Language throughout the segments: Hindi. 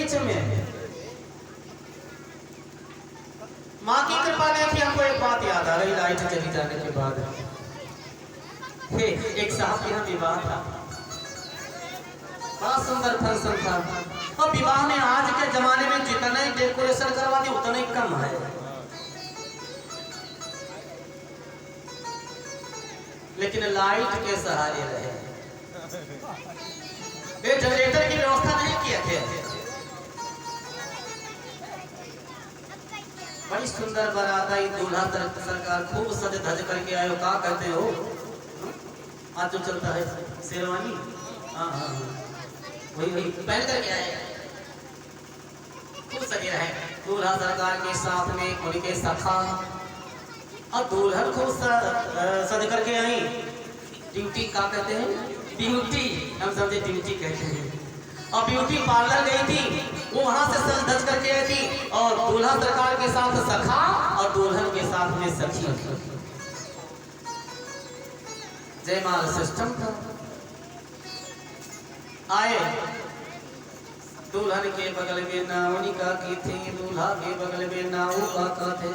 बीच में। माँ की कृपा ने थी। हमको एक बात याद आ रही लाइट चली जाने के बाद। एक साहब के यहाँ विवाह था, बड़ा सुंदर फंक्शन था। और विवाह में आज के जमाने में जितना ही डेकोरेशन करवा दी उतना ही कम है। लेकिन लाइट के सहारे रहे। वे जनरेटर की व्यवस्था नहीं किए थे। बड़ी सुंदर बारात आई। दूल्हा सरकार खूब सज धज करके आयो। क्या कहते हो आज जो चलता है शेरवानी, हाँ हाँ वही पहन करके आए। खूब सजे रहे। दूल्हा सरकार के साथ में उनके सखा और दुल्हन खूब सज करके आई। ड्यूटी क्या कहते हैं? ब्यूटी, हम समझे ड्यूटी कहते हैं। और ब्यूटी पार्लर गई थी, वो वहां से सज धज करके आई थी। और दूल्हा सरकार के साथ सखा और दुल्हन के साथ में सखी। जयमाल सिस्टम था। आए, दुल्हन के बगल में नावनिका की थी, दूल्हा के बगल में नाऊ का थे।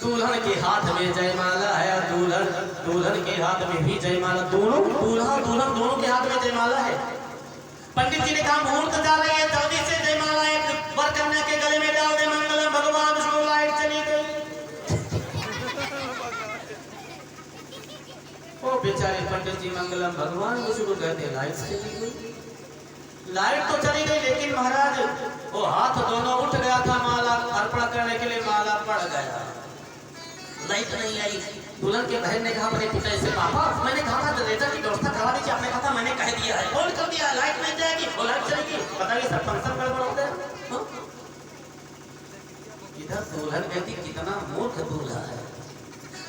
दुल्हन के हाथ में जयमाला है और दुल्हन के हाथ में भी जयमाला। दोनों दूल्हा दुल्हन दोनों के हाथ में जयमाला है। पंडित जी ने कहा मुहूर्त जा रही है, जल्दी से जयमाला एक वर कन्या के गले में डाल दे। मंगलम भगवान विष्णु। लाइट चली गई। ओ बेचारे पंडित जी मंगलम भगवान विष्णु कहते, लाइट चली गई। लाइट तो चली गई लेकिन महाराज वो हाथ दोनों उठ गया था माला अर्पण करने के लिए। माला पड़ गया, लाइट नहीं आई। दुल्हन के बहन ने कहा अपने पिता से, पापा मैंने कहा था जनरेटर की व्यवस्था करवा दीजिए। आपने कहा था, मैंने कह दिया है, फोन कर दिया, लाइट नहीं जाएगी। वो लाइट चलेगी। बताइए सब फंक्शन गड़बड़ होता है। इधर दुल्हन कहती कितना मूर्ख दूल्हा है।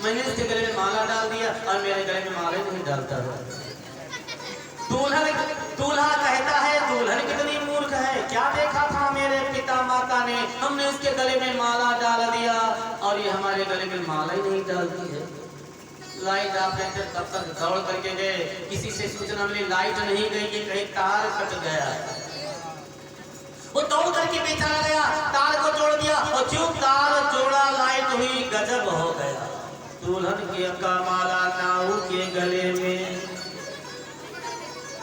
मैंने उसके गले में माला डाल दिया और मेरे गले में माला नहीं डालता है। दूल्हा कहता है दुल्हन कितनी मूर्ख है। क्या देखा था मेरे पिता माता ने, हमने उसके गले में माला डाल दिया और ये हमारे गले में माला ही नहीं डालती है। लाइट आपने फिर तब तक दौड़ करके गए। किसी से सूचना मिली लाइट नहीं गई, ये कहीं तार कट गया। वो दौड़ करके बेचारा गया, तार को जोड़ दिया और जो तार जोड़ा लाइट हुई, गजब हो गया। दुल्हन के का माला नाऊ के गले में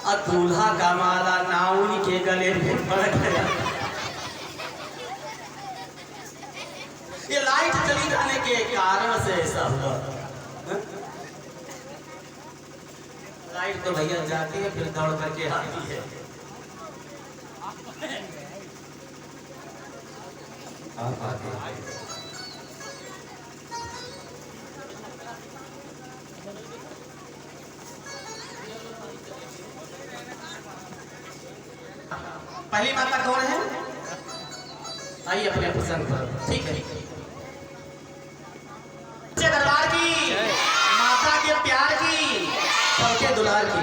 और दूल्हा का माला नाउन के गले में पड़ गया। ये लाइट चली जाने के कारण से ऐसा हुआ। लाइट तो भैया जाती है फिर दौड़ करके आती है। आप आते हैं। पहली माता कौन है? आइए अपने पसंद पर। ठीक है, दरबार की माता के प्यार की, सबके दुलार की।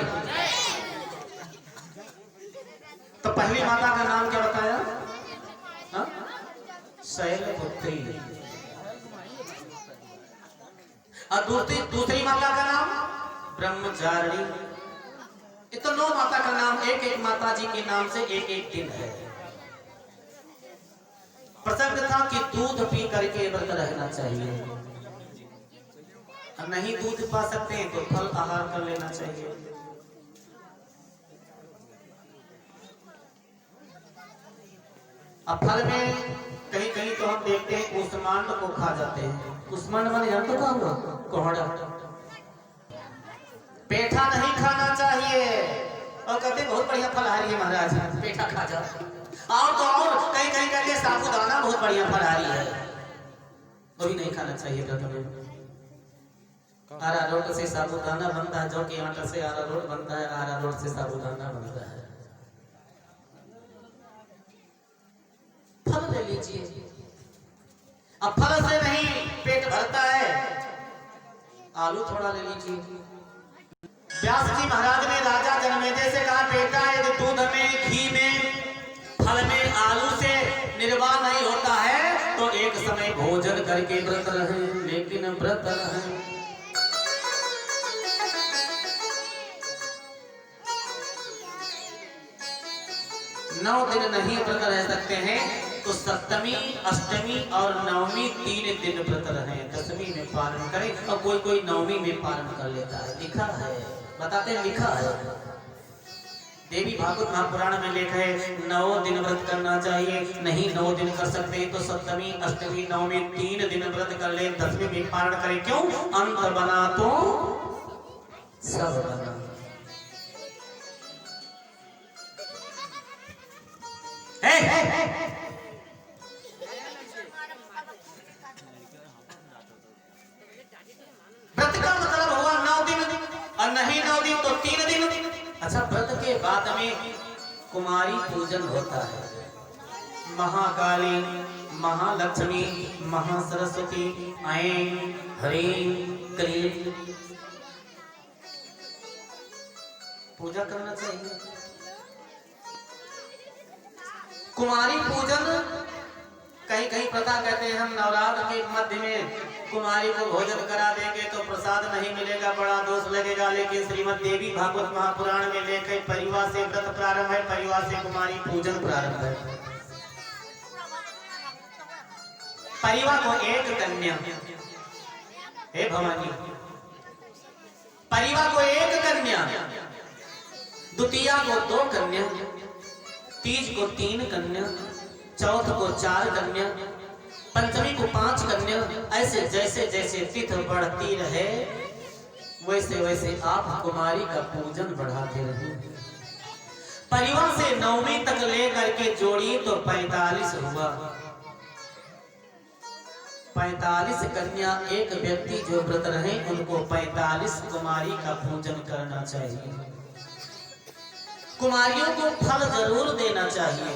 तो पहली माता का नाम क्या बताया? शैलपुत्री। और दूसरी माता का नाम ब्रह्मचारिणी। ये तो 9 माता का नाम, एक एक माता जी के नाम से एक एक दिन है। प्रसंग था कि दूध पी करके व्रत रहना चाहिए। और नहीं दूध पा सकते हैं तो फल आहार कर लेना चाहिए। अब फल में कहीं कहीं तो हम देखते हैं कुष्मांड को खा जाते हैं। कुष्मांड माने जानते हो क्या हुआ? कोहड़ा। पेठा नहीं खाना चाहिए। और कहते बहुत बढ़िया फलहारी है महाराज, पेठा खा जा। और तो और कहीं कहीं कहते साबूदाना बहुत बढ़िया फलहारी है, वो भी नहीं खाना चाहिए। अरारोट से साबूदाना बनता है, जौ के आटा से अरारोट बनता है, अरारोट से साबूदाना बनता है। फल ले लीजिए। अब फल से नहीं पेट भरता है, आलू थोड़ा ले लीजिए। व्यास जी महाराज ने राजा जनमेजय से कहा, बेटा यदि दूध में, घी में, फल में, आलू से निर्वाह नहीं होता है तो एक समय भोजन करके व्रत रहे। लेकिन व्रत रहे 9 दिन नहीं व्रत रह सकते हैं तो सप्तमी, अष्टमी और नवमी 3 दिन व्रत रहें, 10वीं में पारण करें। और कोई कोई नवमी में पारण कर लेता है, लिखा है, बताते हैं, लिखा है। देवी भागवत महापुराण में लिखा है 9 दिन व्रत करना चाहिए। नहीं 9 दिन कर सकते तो सप्तमी, अष्टमी, नवमी 3 दिन व्रत कर ले, 10वीं में पारण करें। क्यों? अंत बना तो सब बना। व्रत का मतलब हुआ 9 दिन और नहीं 9 दिन तो 3 दिन। अच्छा, व्रत के बाद में कुमारी पूजन होता है। महाकाली, महालक्ष्मी, महासरस्वती, ऐं ह्रीं क्लीं पूजा करना चाहिए। कुमारी पूजन कहीं कहीं पता कहते हैं हम नवरात्र के मध्य में कुमारी को भोजन करा देंगे तो प्रसाद नहीं मिलेगा, बड़ा दोष लगेगा। लेकिन श्रीमद् देवी भागवत महापुराण में लेकर परिवार से व्रत प्रारंभ है, परिवार से कुमारी पूजन प्रारंभ है। परिवार को एक कन्या, हे भवानी, परिवार को एक कन्या, द्वितीया को 2 कन्या, तीज को 3 कन्या, चौथ को 4 कन्या, पंचमी को 5 कन्या। ऐसे जैसे जैसे तिथि बढ़ती रहे वैसे वैसे आप कुमारी का पूजन बढ़ाते रहे। परिवार से नवमी तक लेकर के जोड़ी तो 45 हुआ। 45 कन्या एक व्यक्ति जो व्रत रहे उनको 45 कुमारी का पूजन करना चाहिए। कुमारियों को फल जरूर देना चाहिए।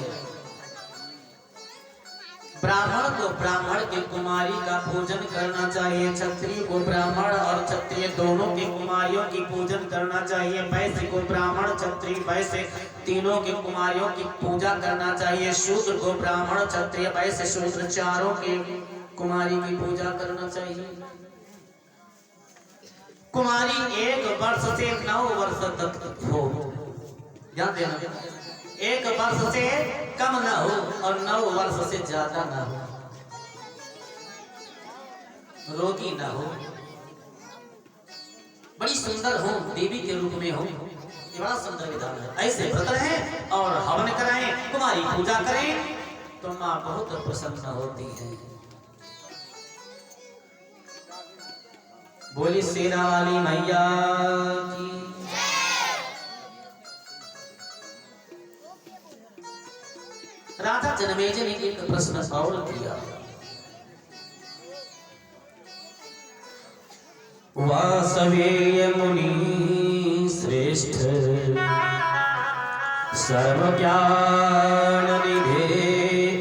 ब्राह्मण को ब्राह्मण की कुमारी का पूजन करना चाहिए, क्षत्रिय को ब्राह्मण और क्षत्रिय दोनों की कुमारियों की पूजन करना चाहिए, वैश्य को ब्राह्मण, क्षत्रिय, वैश्य तीनों की कुमारियों की पूजा करना चाहिए, शूद्र को ब्राह्मण, क्षत्रिय, वैश्य, शूद्र चारों की कुमारी की पूजा करना चाहिए। कुमारी 1 वर्ष से 9 वर्ष तक हो, ध्यान देना, 1 वर्ष से कम ना हो और 9 वर्ष से ज्यादा ना हो, रोगी ना हो, बड़ी सुंदर हो, देवी के रूप में हो। ये बड़ा सुंदर विधान है। ऐसे व्रत रहें और हवन कराएं, कुमारी पूजा करें तो माँ बहुत प्रसन्न होती है। बोली सेना वाली मैया की। राजा जनमेजय ने एक प्रश्न और किया। वासवेय मुनि श्रेष्ठ सर्व ज्ञान निधे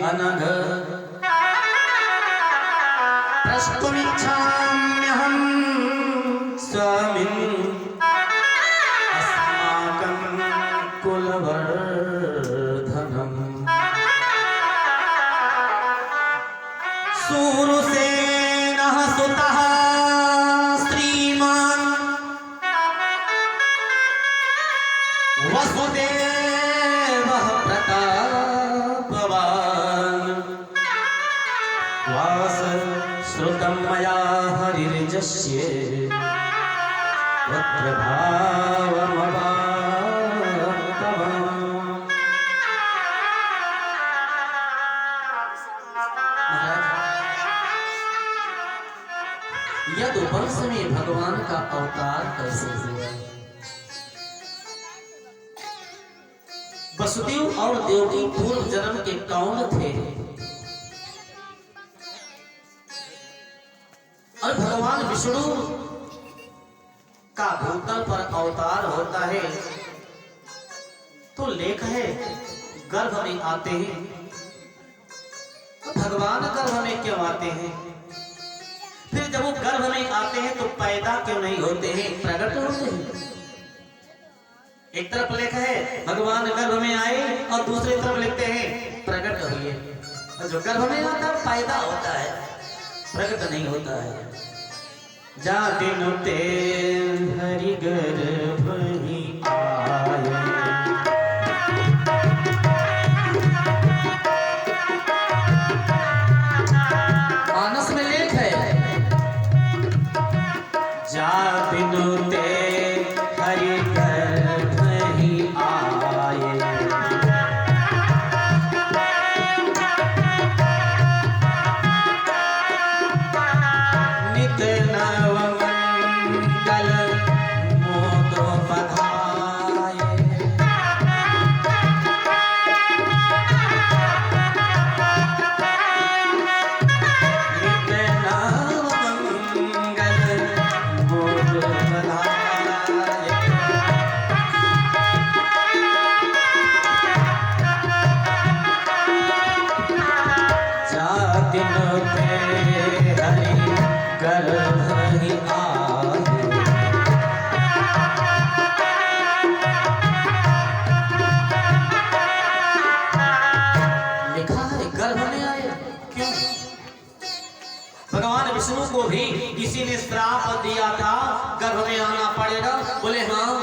अनघ प्रस्तुमिच्छाम्यहं स्वामिन् अस्माकं कुलवर्धनम् सूरसेनः सुतः श्रीमान् वसुदेवः प्रतापवान् वास श्रुतं मया हरिर्जस्य वक्त्रभावमवाप्तवान्। यदुवंश में भगवान का अवतार कैसे हुआ? वसुदेव और देवकी पूर्व जन्म के कौन थे? और भगवान विष्णु का भूतल पर अवतार होता है तो लेख है गर्भ में आते हैं। तो भगवान गर्भ में क्यों आते हैं? फिर जब वो गर्भ में आते हैं तो पैदा क्यों नहीं होते हैं, प्रकट होते हैं? एक तरफ लिखा है भगवान गर्भ में आए और दूसरी तरफ लिखते हैं प्रकट हुए। और जो गर्भ में आता है पैदा होता है, प्रकट नहीं होता है। जाते नुते हरि गर्भ ही आए किसी ने श्राप दिया था गर्भ में आना पड़ेगा? बोले हाँ।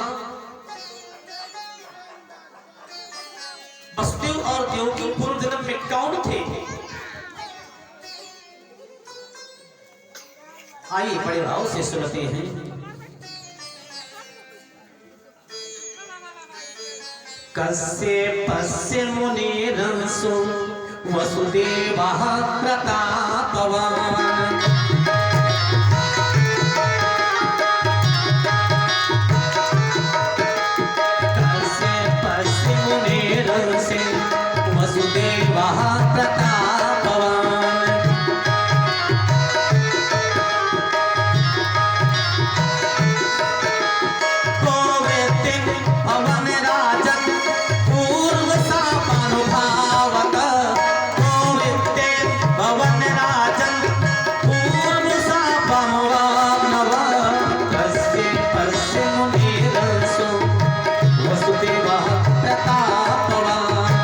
वसुदेव और देवकी पूर्व जन्म में कौन थे? आइए बड़े भाव से सुनते हैं। कश्यपस्य मुनिरंसो वसुदेवः प्रतापवान्। कश्यपस्य मुनिरंसो वसुदेवः प्रतापवान्। गोविंद भवन राजन पूर्व शापानुभावक। गोविंद भवन राजन पूर्व शापानुभावक। कश्यपस्य मुनिरंसो वसुदेवः प्रतापवान्।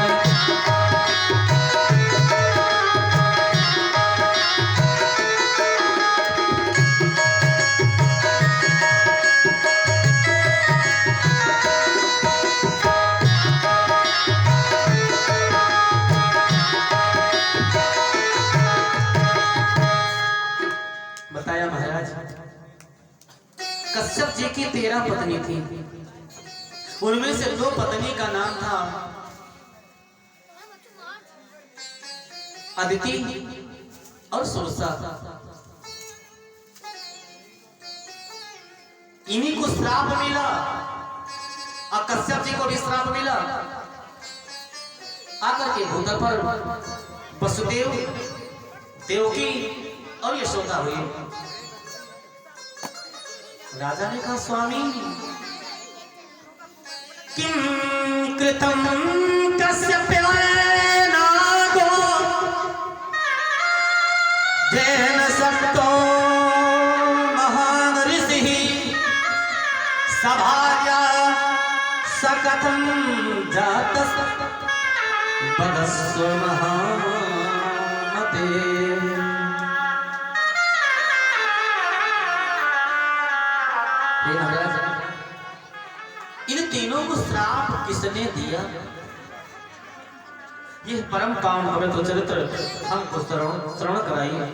बताया महाराज, कश्यप जी की 13 पत्नी थी। उनमें से 2 पत्नी का नाम था अदिति और सुरसा। इन्हीं को श्राप मिला और कश्यप जी को भी श्राप मिला। आकर के भूतल पर वसुदेव, देवकी और यशोदा हुई। राजा ने कहा स्वामी किं कृतं कश्यपेन नागो जेन शक्तो महान् ऋषिः सभार्या सकथं जातः वदस्व महामते। इन तीनों को श्राप किसने दिया? यह परम पावन पवित्र चरित्र हमको श्रवण कराइए।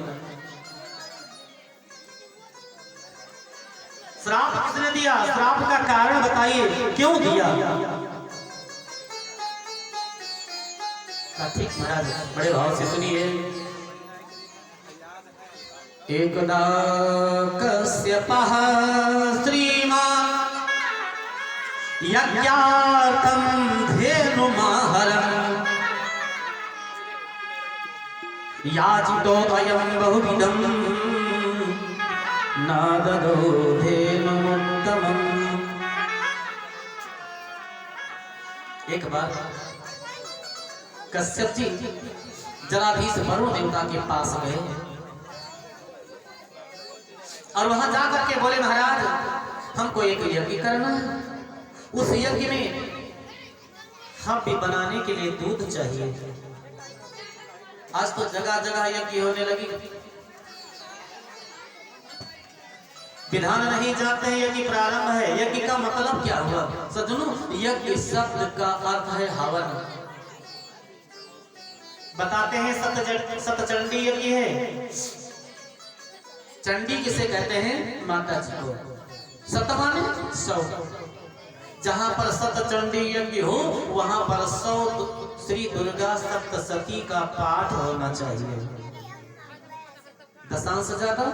श्राप किसने दिया? श्राप का कारण बताइए, क्यों दिया? ठीक महाराज, बड़े भाव से सुनिए। एकदा कश्यपः श्रीमान् यज्ञार्थं धेनुमाहरन्। याचितो अयं बहुविधं न ददौ धेनुमुत्तमम्। एक बार कश्यप जी जलाधीश वरुण देवता के पास गए और वहां जाकर के बोले महाराज हमको एक यज्ञ करना है। उस यज्ञ में हम भी बनाने के लिए दूध चाहिए। आज तो जगह जगह यज्ञ होने लगी, विधान नहीं जानते हैं यज्ञ प्रारंभ है। यज्ञ का मतलब क्या हुआ सज्जनों? यज्ञ शब्द का अर्थ है हवन। बताते हैं सतचंडी यज्ञ है। चंडी किसे कहते हैं? माता जी को। सत माने 100। जहां पर सतचंडी यज्ञ हो वहां पर 100 श्री दुर्गा सप्तशती का पाठ होना चाहिए। दशांश ज्यादा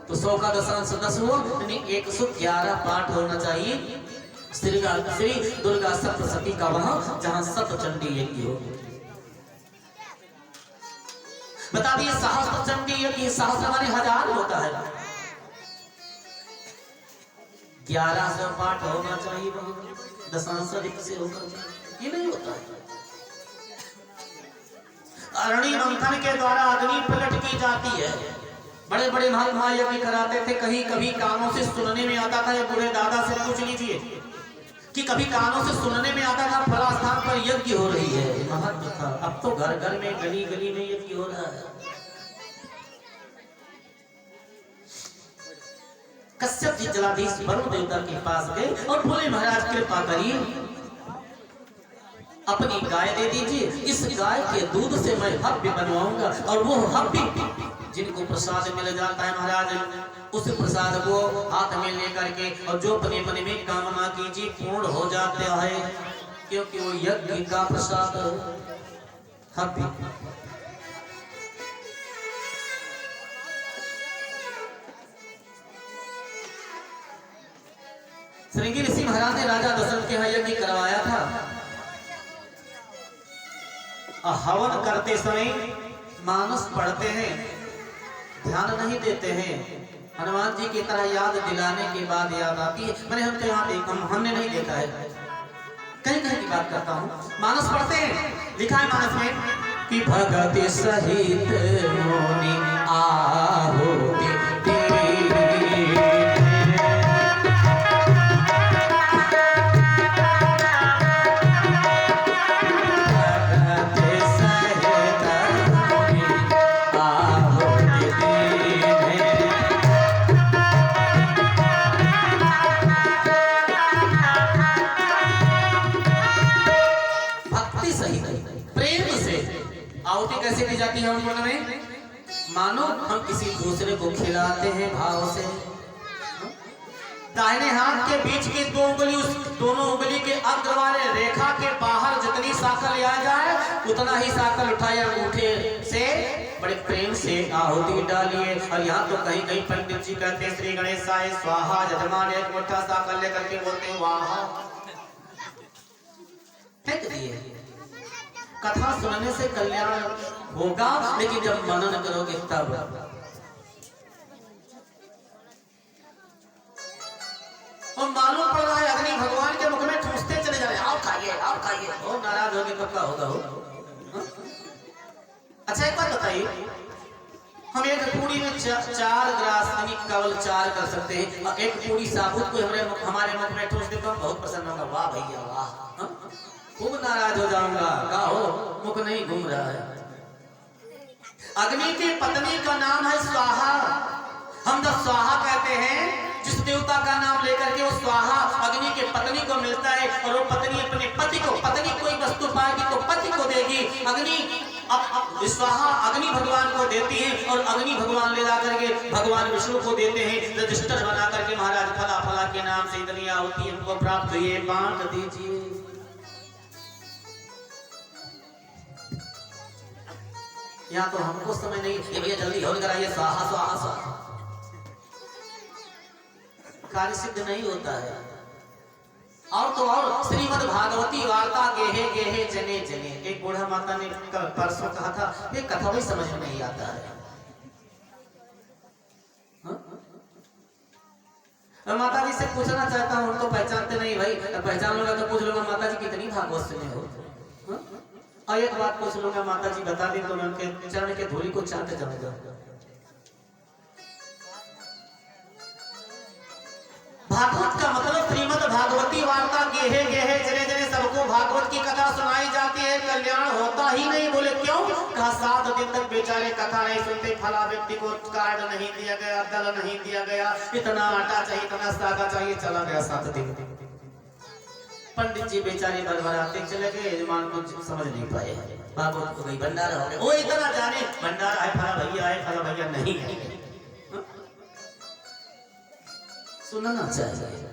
तो 100 का दशांश 10 हुआ, यानी 111 पाठ होना चाहिए श्री दुर्गा सप्तशती का, वहां जहां सतचंडी यज्ञ हो। बता दिए सहस्त्र चंडी यज्ञ, सहस्त्र माने 1000 होता है। 1100 पाठ होना चाहिए, दशांश अधिक से होगा, ये नहीं होता है। अरणि मंथन के द्वारा अग्नि प्रकट की जाती है। बड़े बड़े महात्मा यज्ञ कराते थे। कहीं कभी कानों से सुनने में आता था, ये बूढ़े दादा से पूछ लीजिए कि कभी कानों से सुनने में आता था फला स्थान पर यज्ञ हो रही है, महत्व था। अब तो घर घर में गली गली में यज्ञ हो रहा है। कश्यप जी जलाधीश वरुण देवता के पास गए और बोले महाराज कृपा करिए, अपनी गाय दे दीजिए, इस गाय के दूध से मैं हव्य बनवाऊंगा और वो हव्य जिनको प्रसाद मिल जाता है महाराज उस प्रसाद को हाथ में लेकर के और जो अपने मन में कामना कीजिए पूर्ण हो जाते है, क्योंकि वो यज्ञ का प्रसाद हव्य। श्रृंगी ऋषि महाराज ने राजा दशरथ के यहाँ यज्ञ करवाया था। हवन करते समय मानस पढ़ते हैं, ध्यान नहीं देते हैं। हनुमान जी की तरह याद दिलाने के बाद याद आती है। मैंने हम तो यहाँ देखा, हमने नहीं देखा है, कहीं कहीं की बात करता हूँ। मानस पढ़ते हैं, लिखा है मानस में कि भगति सहित मोनि आहुति कैसे की जाती है उन में, मानो हम किसी दूसरे को खिलाते हैं भाव से। दाहिने हाथ के बीच की दो उंगली, उस दोनों उंगली के अग्र वाले रेखा के बाहर जितनी साकल लिया जाए उतना ही साकल उठाए अंगूठे से बड़े प्रेम से आहुति डालिए। और यहाँ तो कहीं कहीं पंडित जी कहते हैं श्री गणेशाय स्वाहा, जजमान एक मुट्ठा साकल लेकर के बोलते हैं वाह, फेंक दिए। कथा सुनने से कल्याण होगा, लेकिन जब मनन करोगे तब। और मालूम पड़ रहा है अग्नि भगवान के मुख में ठूसते चले जा रहे हैं, आओ खाइए आओ खाइए। और नाराज होगे तो क्या होगा हो? अच्छा एक बात बताइए, हम एक पूरी में 4 ग्रास यानी केवल 4 कर सकते हैं, और एक पूरी साबुत को हमारे मुख में ठूस दे तो हम बहुत प्रसन्न होगा, वाह भैया वाह। खूब नाराज हो जाऊंगा, का हो मुख नहीं घूम रहा है। अग्नि की पत्नी का नाम है स्वाहा। हम जब स्वाहा कहते हैं, जिस देवता का नाम लेकर के वो स्वाहा अग्नि के पत्नी को मिलता है, और वो पत्नी अपने पति को, पत्नी कोई वस्तु पाएगी तो पति को देगी। अग्नि अब स्वाहा अग्नि भगवान को देती है, और अग्नि भगवान ले जाकर के भगवान विष्णु को देते हैं। रजिस्टर बना करके महाराज फला फला के नाम से इतनी आहुति हमको प्राप्त हुई है, बांट दीजिए। यहाँ तो हमको समय नहीं, ये भैया जल्दी हवन कराइए, स्वाहा स्वाहा स्वाहा। कार्य सिद्ध नहीं होता है। और तो और श्रीमद् भागवती वार्ता गेहे गेहे जने जने, एक बूढ़ा माता ने परसों कहा था, ये कथा भी समझ में नहीं आता है। माता जी से पूछना चाहता हूँ, तो पहचानते नहीं भाई, पहचान लूंगा तो पूछ लूंगा माता जी कितनी भागवत सुने हो। और एक बात पूछ लूंगा माता जी बता दी तो मैं उनके चरण के धूली को चाहते जाऊंगा। भागवत का मतलब श्रीमद् भागवती वार्ता गेहे गेहे जने जने, सबको भागवत की कथा सुनाई जाती है, कल्याण होता ही नहीं। बोले क्यों? कहा 7 दिन तक बेचारे कथा नहीं सुनते, फला व्यक्ति को कार्ड नहीं दिया गया, दल नहीं दिया गया, इतना आटा चाहिए, इतना सागा चाहिए, चला गया 7 दिन। पंडित जी बेचारे भरभराते चले गए, यजमान को समझ नहीं पाए, भागवत को गई भंडारा हो गया। वो इतना जाने भंडारा है, फला भैया है, फला भैया नहीं है। सुनना चाहिए।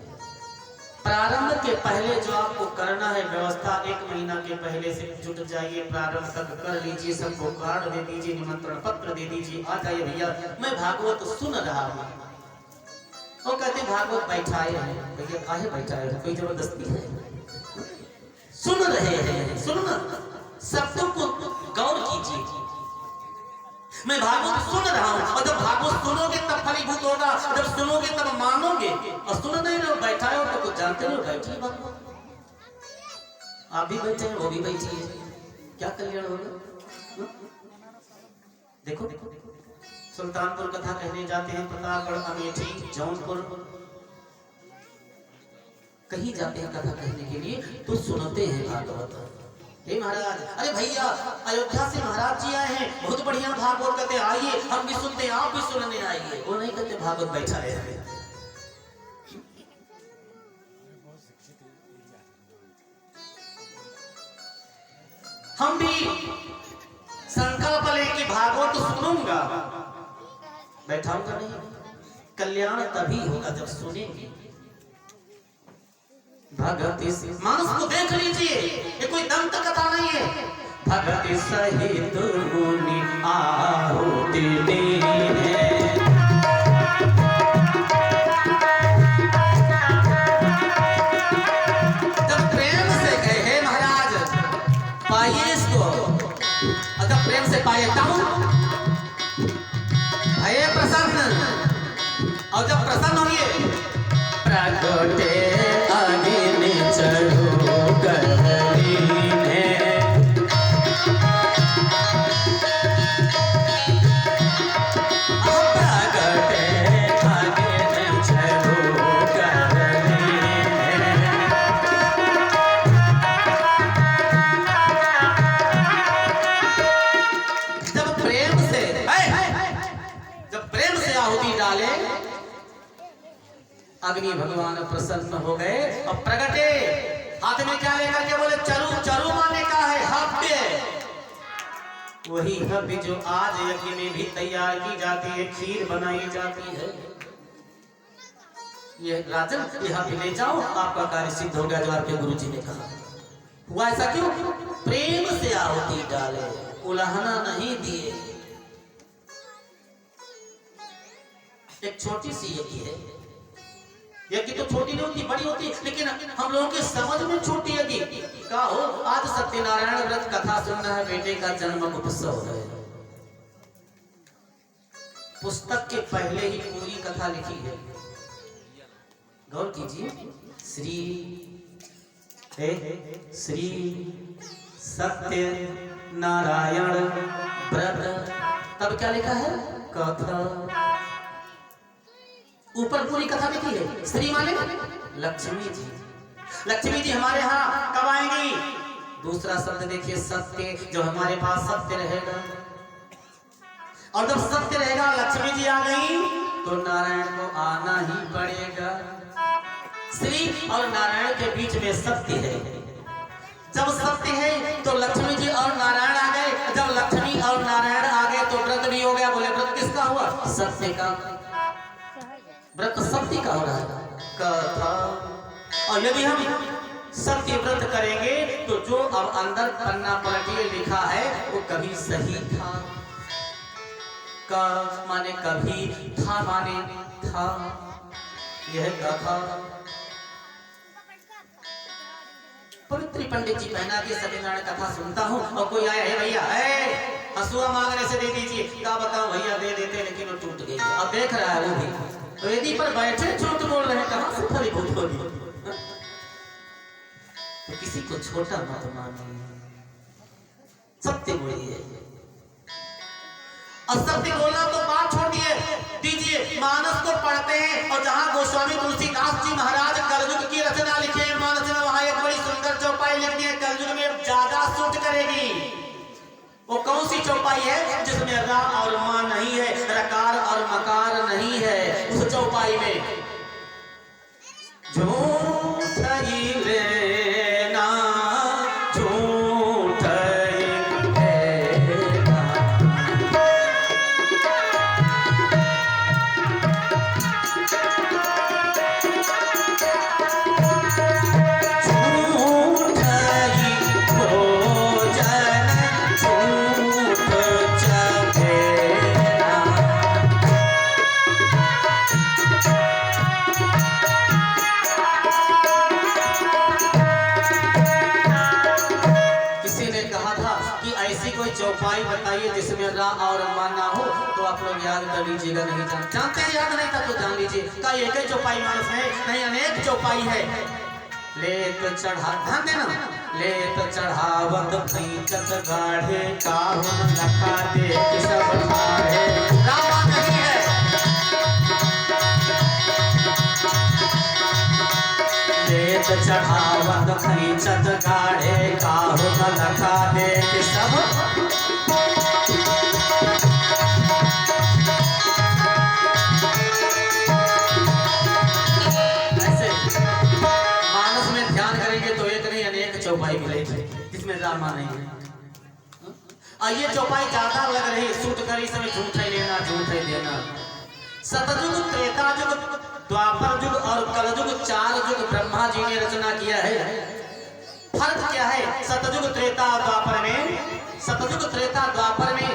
प्रारंभ के पहले जो आपको करना है व्यवस्था, 1 महीना के पहले से जुट जाइए, प्रारंभ तक कर लीजिए, सबको कार्ड दे दीजिए, निमंत्रण पत्र दे दीजिए, आ जाइए भैया मैं भागवत सुन रहा हूँ। वो कहते भागवत बैठाए हैं, भैया काहे बैठाए हैं, कोई जबरदस्ती है? सुन रहे हैं, सुनना, शब्दों को गौर कीजिए। मैं भागवत सुन रहा हूँ, और जब भागवत सुनोगे तब फलीभूत होगा, जब सुनोगे तब मानोगे। और सुन नहीं रहे हो, बैठा हो तो कुछ जानते हो, बैठिए भागवत। आप भी बैठे हैं, वो भी बैठी है, क्या कल्याण होगा? देखो देखो सुल्तानपुर कथा कहने जाते हैं, प्रतापगढ़, अमेठी, जौनपुर, कहीं जाते हैं कथा कहने के लिए तो सुनते हैं भागवत। हे महाराज, अरे भैया अयोध्या से महाराज जी आए हैं, बहुत बढ़िया भागवत कहते, आइए हम भी सुनते हैं, आप भी सुनने आइए। वो नहीं कहते भागवत बैठा है, हम भी संकल्प ले कि भागवत सुनूंगा, बैठाऊंगा नहीं। कल्याण तभी होगा जब सुनेंगे। भगति मानस को देख लीजिए, ये कोई दंत कथा नहीं है। भगति सहित मुनि आहुति दीने, जब प्रेम से कहे महाराज पाइए इसको, अगर प्रेम से पाए तब है प्रसन्न, और जब प्रसन्न होइए प्रगटे अग्नि चढ़ो गहरीने, प्रगटे अग्नि चढ़ो गहरीने। जब प्रेम से आहुति डाले, अग्नि भगवान प्रसन्न हो गए और प्रगटे। हाथ में क्या लेकर के बोले चरू, चरू माने का है हव्य, वही हव्य जो आज यज्ञ में भी तैयार की जाती है, खीर बनाई जाती है। ये राजन, ये हव्य ले जाओ, आपका कार्य सिद्ध हो गया, जो आपके गुरु जी ने कहा। हुआ ऐसा क्यों? प्रेम से आहुति डाले, उलाहना नहीं दिए। एक छोटी सी यज्ञ है, यज्ञ तो छोटी नहीं होती, बड़ी होती, लेकिन हम लोगों के समझ में छोटी यज्ञ का हो। आज सत्यनारायण व्रत कथा सुनना है, बेटे का जन्म उत्सव है। पुस्तक के पहले ही पूरी कथा लिखी है, गौर कीजिए। श्री सत्य नारायण व्रत, तब क्या लिखा है? कथा। ऊपर पूरी कथा लिखी है। श्री माने लक्ष्मी जी। लक्ष्मी जी हमारे यहाँ कब आएंगी? दूसरा शब्द देखिए सत्य, जो हमारे पास सत्य रहेगा, और जब सत्य रहेगा, लक्ष्मी जी आ गई तो नारायण को आना ही पड़ेगा। श्री और नारायण के बीच में सत्य है। जब सत्य है तो लक्ष्मी जी और नारायण आ गए। जब लक्ष्मी और नारायण आ गए तो व्रत भी हो गया। बोले व्रत किसका हुआ? सत्य का। व्रत सत्य का हो रहा है कथा। और यदि हम सत्य व्रत करेंगे तो जो अब अंदर पन्ना पलटिए लिखा है वो कभी सही था, का माने कभी, था माने था। यह कथा पवित्र पंडित जी पहना के सत्यनारायण कथा सुनता हूँ, और कोई आया है भैया हसुआ मांगने से दे दीजिए, क्या बताओ भैया दे देते, लेकिन वो टूट गई। अब देख रहा है वो भी वेदी पर बैठे झूठ बोल रहे हैं, कहां से फलीभूत होगी? तो किसी को छोटा मत मानिए, सत्य बोलिए। असत्य बोलना तो बात छोड़िए, दीजिए। मानस को पढ़ते हैं, और जहां गोस्वामी तुलसीदास जी महाराज कलयुग की रचना लिखे मानस में, वहां एक बड़ी सुंदर चौपाई लिखी है, कलयुग में ज्यादा सूट करेगी। वो कौन सी चौपाई है? जिसमें रा और मा नहीं है, रकार और मकार नहीं है। उस चौपाई में झूठ ही लेना, झूठ ही लेना, झूठ ही भोजन, झूठ चखेना। किसी ने कहा था कि ऐसी कोई चौपाई बताइए जिसमें रा और मा ना हो, तो आप लोग याद कर लीजिएगा। नहीं जानते हैं, याद नहीं था तो जान लीजिए। का एक ही चौपाई मानस है? नहीं, अनेक चौपाई है। लेत चढ़ा, ध्यान देना, लेत चढ़ावत खींचत गाढ़े, काहुन लखा दे सब ठाढ़े। रामा नहीं है, लेत चढ़ावत खींचत गाढ़े, काहुन लखा दे सब। चौपाई मिलेगी जिसमें ड्रामा नहीं है। और ये चौपाई ज्यादा लग रही, सूट करी समय झूठ है लेना, झूठ है देना। सतयुग, त्रेता युग, द्वापर युग और कलयुग, 4 युग ब्रह्मा जी ने रचना किया है। फर्क क्या है सतयुग, त्रेता और द्वापर में? सतयुग, त्रेता, द्वापर में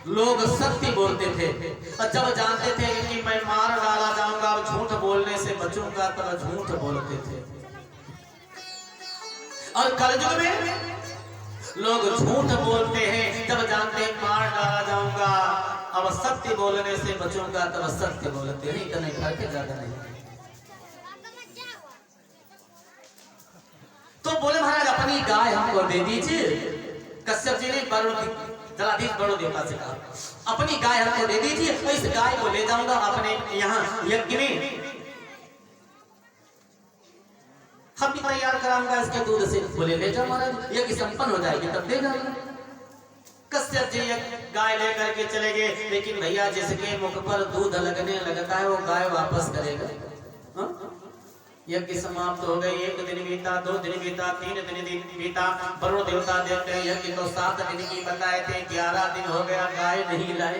लोग सत्य बोलते थे और जब जानते थे कि मैं मार डाला जाऊंगा, अब झूठ बोलने से बचूंगा, तब झूठ बोलते थे। और कलयुग में लोग झूठ बोलते हैं, जब जानते हैं मार डाला जाऊंगा, अब सत्य बोलने से बचूंगा, तब सत्य बोलते हैं। इतने फर्क ज्यादा नहीं। तो बोले महाराज अपनी गाय हमको दे दीजिए। कश्यप जी ने जलाधीश वरुण देवता से कहा अपनी गाय हमको दे दीजिए, तो इस गाय को ले जाऊंगा अपने यहाँ यज्ञ में, हम भी तैयार कराऊंगा इसके दूध से। बोले ले जाओ महाराज, यज्ञ संपन्न हो जाएगी तब दे जाऊंगा। कश्यप जी गाय लेकर के चले गए, लेकिन भैया जिसके मुख पर दूध लगने लगता है वो गाय वापस करेगा। यज्ञ समाप्त हो गए, 1 दिन बीता, 2 दिन बीता, 3 दिन बीता। वरुण देवता देखते हैं यज्ञ तो 7 दिन की बताए थे, 11 दिन हो गया, गाय नहीं लाए।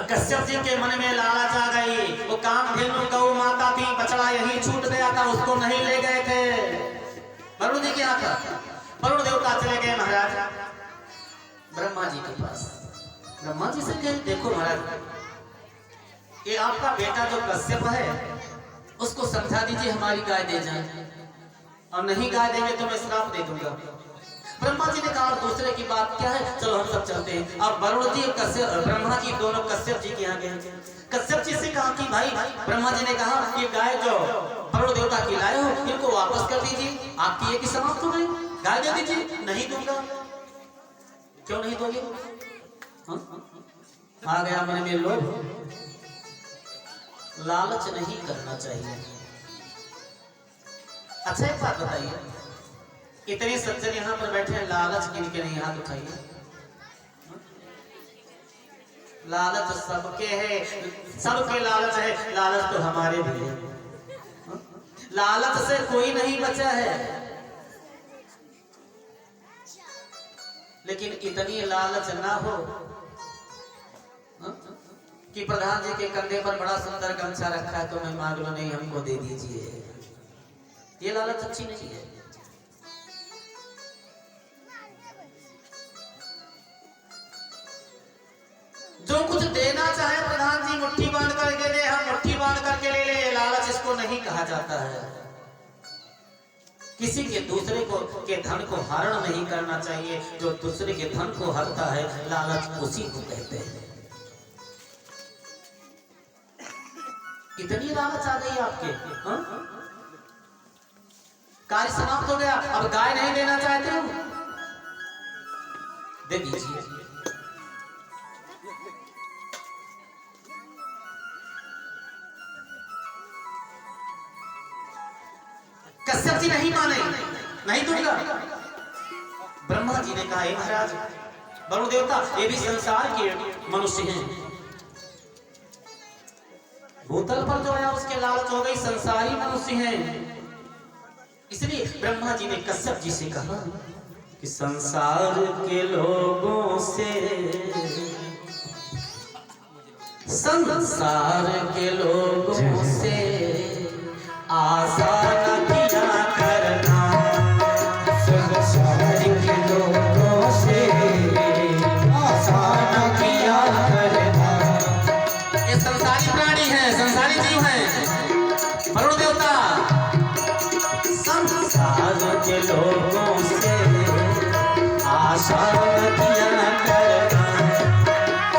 कश्यप जी के मन में लालच आ गई, वो कामधेनु गौ माता थी, बछड़ा यही छूट गया था, उसको नहीं ले गए थे। वरुण जी क्या था? वरुण देवता चले गए महाराज ब्रह्मा जी के पास। ब्रह्मा जी से कहे देखो महाराज, ये आपका बेटा जो कश्यप है उसको समझा दीजिए हमारी गाय दे जाए, और नहीं गाय देंगे तो मैं श्राप दे दूंगा। ब्रह्मा जी ने कहा दूसरे की बात क्या है, चलो हम सब चलते हैं। अब वरुण जी और कश्यप, ब्रह्मा जी दोनों कश्यप जी के यहाँ गए। कश्यप जी से कहा कि भाई, ब्रह्मा जी ने कहा ये गाय जो वरुण देवता की लाए हो इनको वापस कर दीजिए, आपकी ये समाप्त हो गई, गाय दे दीजिए। नहीं दूंगा। क्यों नहीं दोगे? आ गया मन में लोभ। लालच नहीं करना चाहिए। अच्छा एक बात बताइए, इतने सज्जन यहाँ पर बैठे हैं, लालच किनके नहीं? हाथ उठाइए। लालच सबके है, सबके लालच है, लालच तो हमारे भी है। लालच से कोई नहीं बचा है, लेकिन इतनी लालच ना हो कि प्रधान जी के कंधे पर बड़ा सुंदर गमछा रखा है तो मैं मांग लो नहीं, हमको दे दीजिए। ये लालच अच्छी नहीं है। जो कुछ देना चाहे प्रधान जी मुट्ठी बांध करके दे, हम मुट्ठी बांध करके ले ले, लालच इसको नहीं कहा जाता है। किसी के दूसरे को के धन को हरण नहीं करना चाहिए। जो दूसरे के धन को हरता है लालच उसी को कहते हैं। इतनी लालच आ गई आपके? कार्य समाप्त हो गया, अब गाय नहीं देना चाहते हो, दे दीजिए। कश्यप जी नहीं माने, नहीं दूंगा। ब्रह्मा जी ने कहा महाराज वरुण देवता, ये भी संसार के मनुष्य हैं, भूतल पर जो है उसके लालच हो गई, संसारी मनुष्य हैं। इसलिए ब्रह्मा जी ने कश्यप जी से कहा कि संसार के लोगों से, संसार के लोगों से आशा न किया करना, संसार के लोगों से आशा न किया करना। ये संसारी प्राणी है, संसारी जीव है। वरुण देवता संसार के लोगों से आशा न किया करना,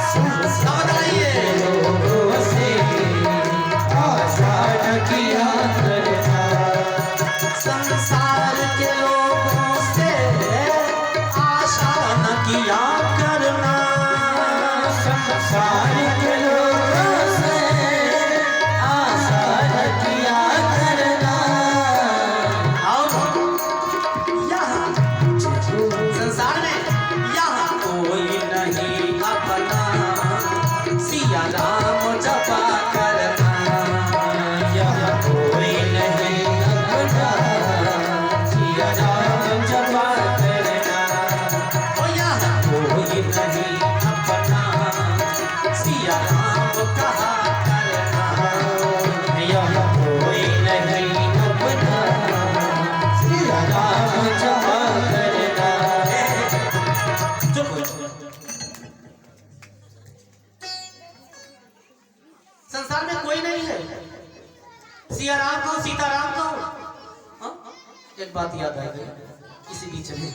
संसार के लोगों से आशा न किया करना, संसार के लोगों से आशा न किया करना, संसार के लोगों से आशा न किया करना। और यहाँ संसार में यहाँ कोई नहीं अपना, सिया राम जपा करना, यहाँ कोई नहीं अपना, सिया राम जपा करना, बात याद आ गई इसी बीच में।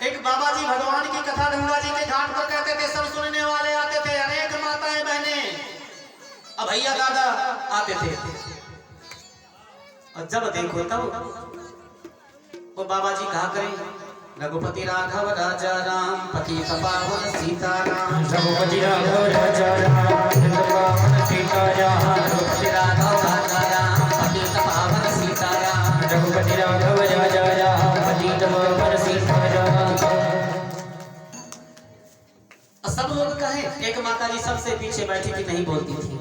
एक बाबा जी भगवान की कथा गंगा जी के घाट पर कहते थे, सब सुनने वाले आते थे, अनेक माताएं बहनें अब भैया दादा आते थे, और जब देखो तब वो बाबा जी कहा करें, रघुपति राघव राजा राम पतित पावन सीताराम, रघुपति राघव राजा राम पतित पावन सीताराम, रघुपति राघव राजा राम पतित पावन सीताराम, रघुपति राघव राजा राम पतित पावन सीताराम। सब लोग कहे, एक माता जी सबसे पीछे बैठी थी, नहीं बोलती थी।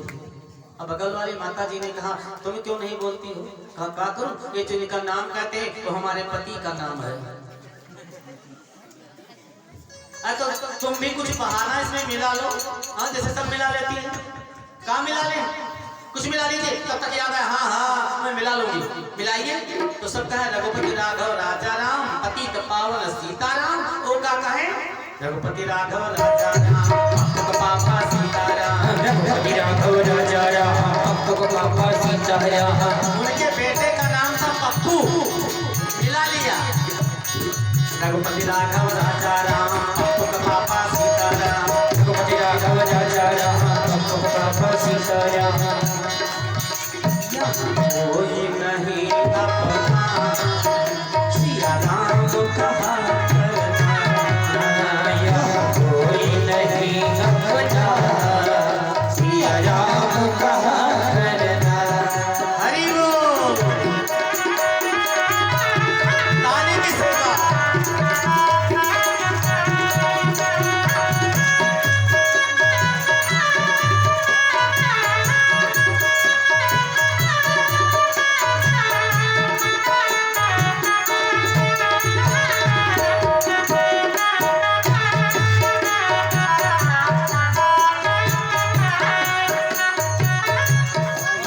अब बगल वाली माता जी ने कहा, तुम क्यों नहीं बोलती हो? कहा क्या करूं, ये जो इनका नाम कहते हैं वो हमारे पति का नाम है। तो तुम भी कुछ बहाना इसमें मिला लो, हाँ जैसे सब मिला लेती है। कहाँ मिला ले, कुछ मिला लीजिए, तब तक याद है, हाँ हाँ मैं मिला लूंगी, मिलाइए। तो सब कहे रघुपति राघव राजा राम पतित पावन सीताराम, वो क्या कहे, रघुपति राघव राजा राम पतित पावन सीताराम, रघुपति राघव राजा राम पतित पावन सीताराम। उनके बेटे का नाम था पप्पू, मिला लिया, रघुपति राघव राजा राम पतित पावन सीताराम, रघुपति राघव राजा राम पतित पावन सीताराम। कोई नहीं अपना सिया राम कहा करना, कोई नहीं अपना सिया राम कहा करना। हरि बोल, ताली की सेवा।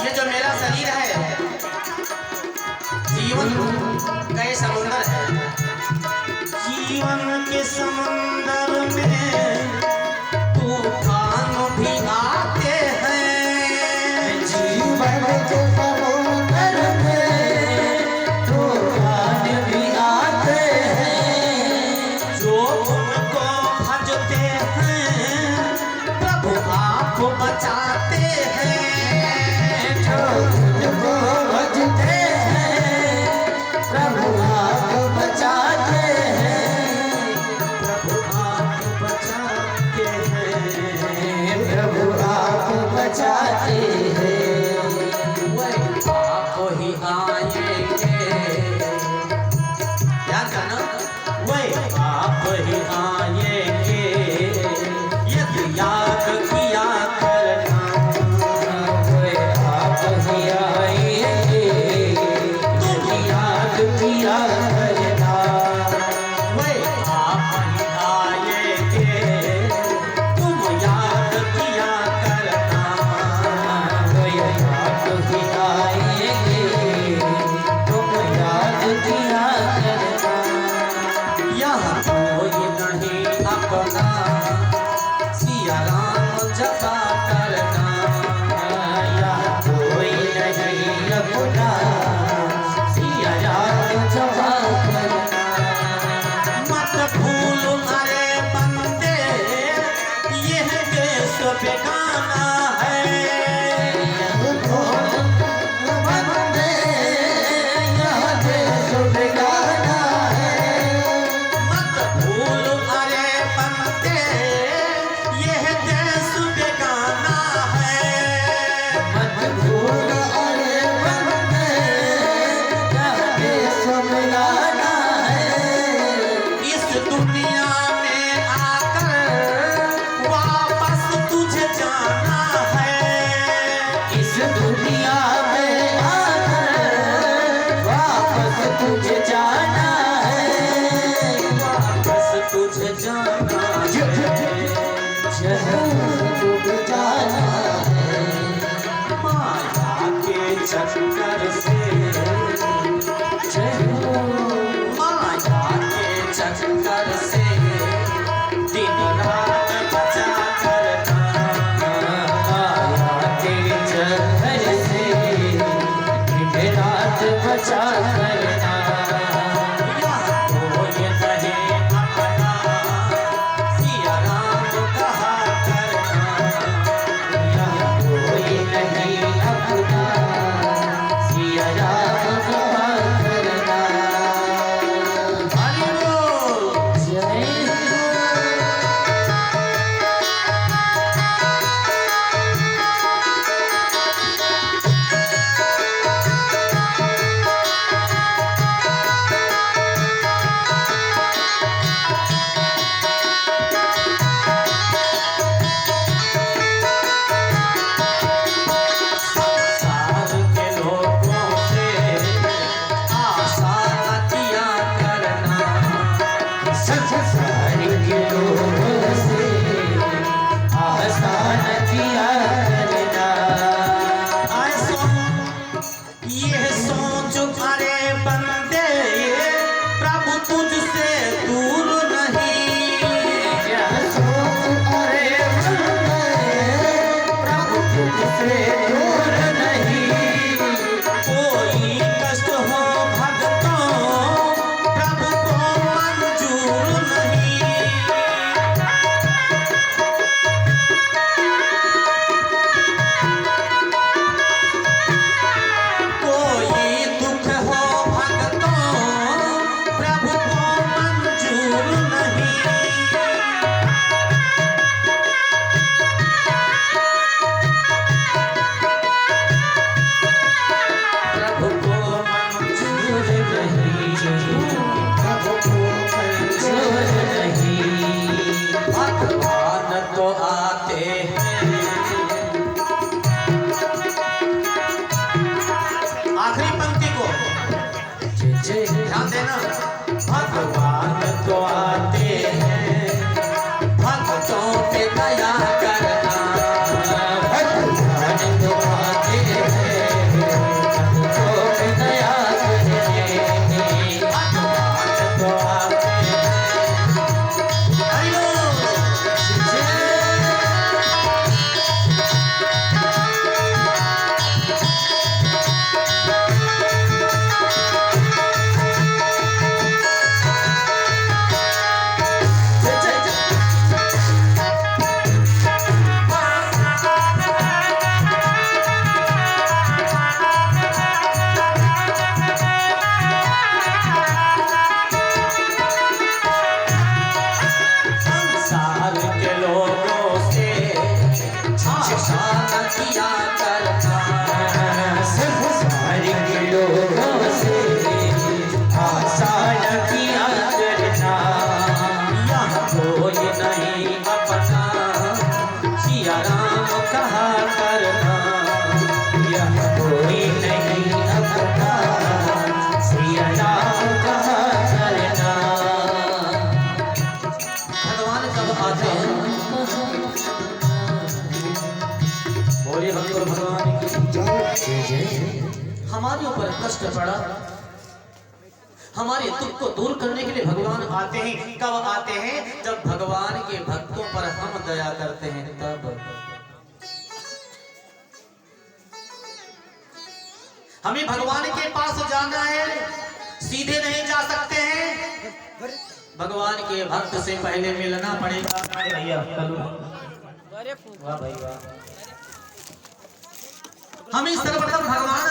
ये जो मेरा शरीर है, जीवन का ये समुंदर है, जीवन के समुंदर में तूफान भी आते हैं, जीवन के समुंदर में तूफान भी आते हैं। जो उनको भजते हैं प्रभु आप बचाते हैं, जो उनको भजते हैं प्रभु आप बचाते हैं। प्रभु आप बचाते हैं, प्रभु आप बचाते हैं। वही आप ही आएंगे, क्या कहना, वही आप ही आएंगे, यदि याद किया करना, वे आप ही आएंगे, तुम याद किया करना। वही आप ही आएंगे, तुम याद किया करना, वे आप ही आएंगे, तुम याद किया करना। यहाँ कोई नहीं अपना सिया राम जपा करना, यहाँ कोई नहीं अपना सिया राम जपा करना। मत भूल अरे बंदे यह देश बेगाना है, बंदे यहाँ देश बेगाना है। मत भूल अरे बंदे हमारे ऊपर कष्ट पड़ा, हमारे दुख को दूर करने के लिए भगवान आते हैं। कब आते हैं? जब भगवान के भक्तों पर हम दया करते हैं तब। हमें भगवान के पास जाना है, सीधे नहीं जा सकते हैं। भगवान के भक्त से पहले मिलना पड़ेगा। भैया वाह भाई वाह। हमें सर्वप्रथम भगवान